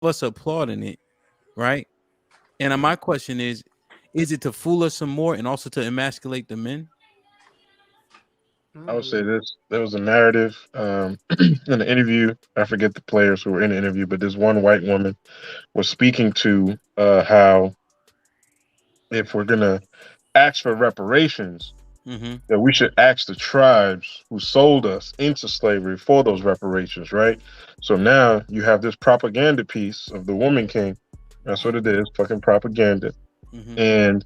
us applauding it, right? And my question is it to fool us some more and also to emasculate the men? I would say this. There was a narrative in the interview. I forget the players who were in the interview, but this one white woman was speaking to how if we're gonna ask for reparations, Mm-hmm. that we should ask the tribes who sold us into slavery for those reparations, right? So now you have this propaganda piece of the woman king. That's what it is, fucking propaganda. Mm-hmm. And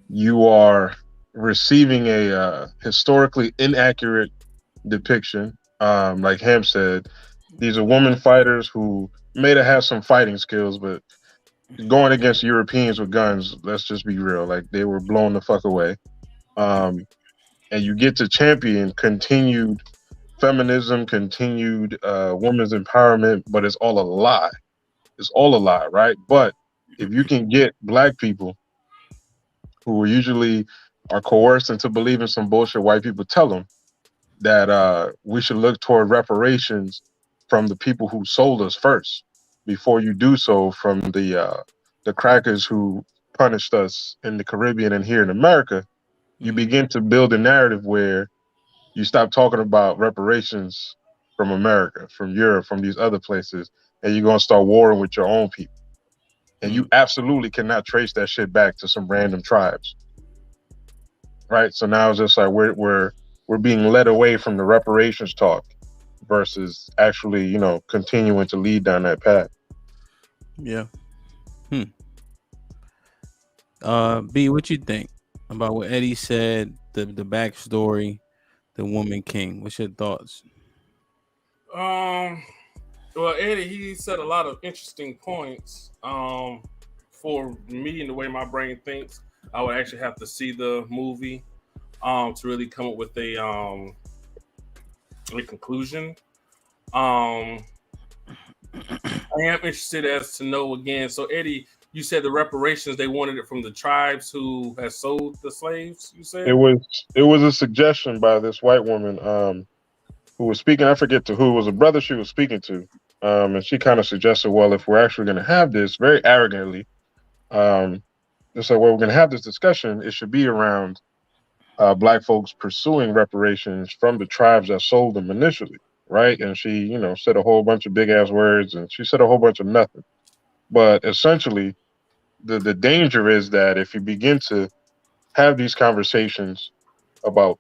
you are receiving a historically inaccurate depiction. Like Ham said, these are women fighters who may have some fighting skills, but going against Europeans with guns, let's just be real, like they were blown the fuck away. Um, and you get to champion continued feminism, continued women's empowerment, but it's all a lie. It's all a lie, right? But if you can get black people who usually are coerced into believing some bullshit white people tell them that we should look toward reparations from the people who sold us first before you do so from the crackers who punished us in the Caribbean and here in America, you Mm-hmm. begin to build a narrative where you stop talking about reparations from America, from Europe, from these other places, and you're gonna start warring with your own people. And you absolutely cannot trace that shit back to some random tribes, right? So now it's just like we're being led away from the reparations talk versus actually, continuing to lead down that path. Yeah. Hmm. B, what you think about what Eddie said? The backstory, the woman king. What's your thoughts? Um, well, Eddie, he said a lot of interesting points. For me and the way my brain thinks, I would actually have to see the movie to really come up with a conclusion. Um, I am interested as to know again. So, Eddie, you said the reparations they wanted it from the tribes who had sold the slaves. You It said, was it was a suggestion by this white woman who was speaking. I forget to who, it was a brother she was speaking to. And she kind of suggested, well, if we're actually going to have this very arrogantly, um, just like, well, we're going to have this discussion, it should be around black folks pursuing reparations from the tribes that sold them initially, right? And she, said a whole bunch of big ass words, and she said a whole bunch of nothing. But essentially, the danger is that if you begin to have these conversations about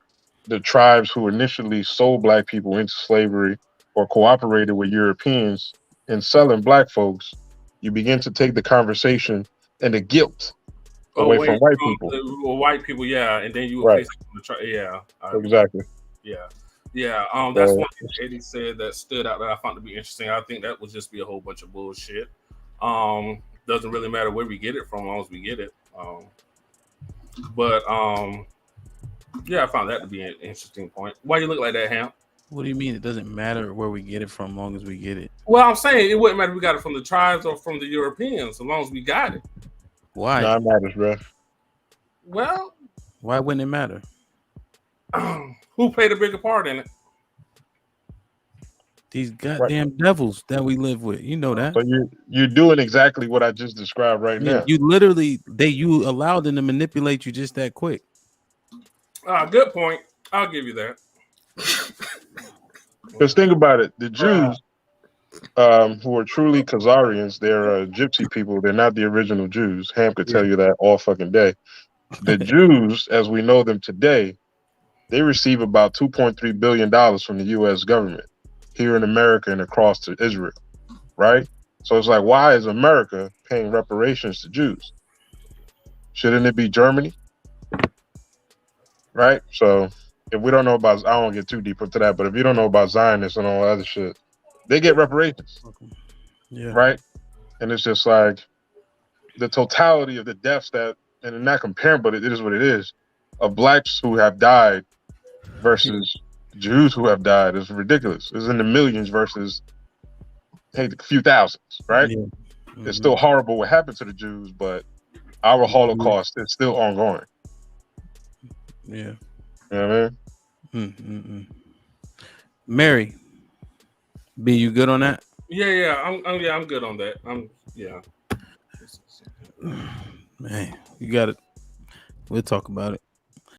the tribes who initially sold black people into slavery or cooperated with Europeans in selling black folks, you begin to take the conversation and the guilt away away from white from people. the white people, yeah, and then you would Right. place it on the yeah, I agree. Exactly. Yeah, yeah. That's So one thing Eddie said that stood out that I found to be interesting. I think that would just be a whole bunch of bullshit. Doesn't really matter where we get it from, as long as we get it. But yeah, I found that to be an interesting point. Why you look like that, Ham? What do you mean? It doesn't matter where we get it from, as long as we get it. Well, I'm saying it wouldn't matter if we got it from the tribes or from the Europeans, as long as we got it. Why? nah, it matters, bro. Well, Why wouldn't it matter? who played a bigger part in it? These Right. goddamn devils that we live with. You know that. So you're doing exactly what I just described right Yeah, now. you literally you allowed them to manipulate you just that quick. Good point. I'll give you that. Because think about it, the Jews, who are truly Khazarians, they're gypsy people. They're not the original Jews. Ham could Yeah. tell you that all fucking day. The Jews, as we know them today, they receive about $2.3 billion from the U.S. government here in America and across to Israel, right? So it's like, why is America paying reparations to Jews? Shouldn't it be Germany, right? So if we don't know about, I don't get too deep into that, but if you don't know about Zionists and all that other shit, they get reparations, Yeah. right? And it's just like the totality of the deaths that, and not comparing, but it is what it is, of blacks who have died versus Jews who have died is ridiculous. It's in the millions versus, hey, a few thousands, right? Yeah. It's still horrible what happened to the Jews, but our Holocaust is still ongoing. Yeah. You know what I mean? Mary, B, you good on that? I'm good on that. Yeah. Man, you got it. We'll talk about it.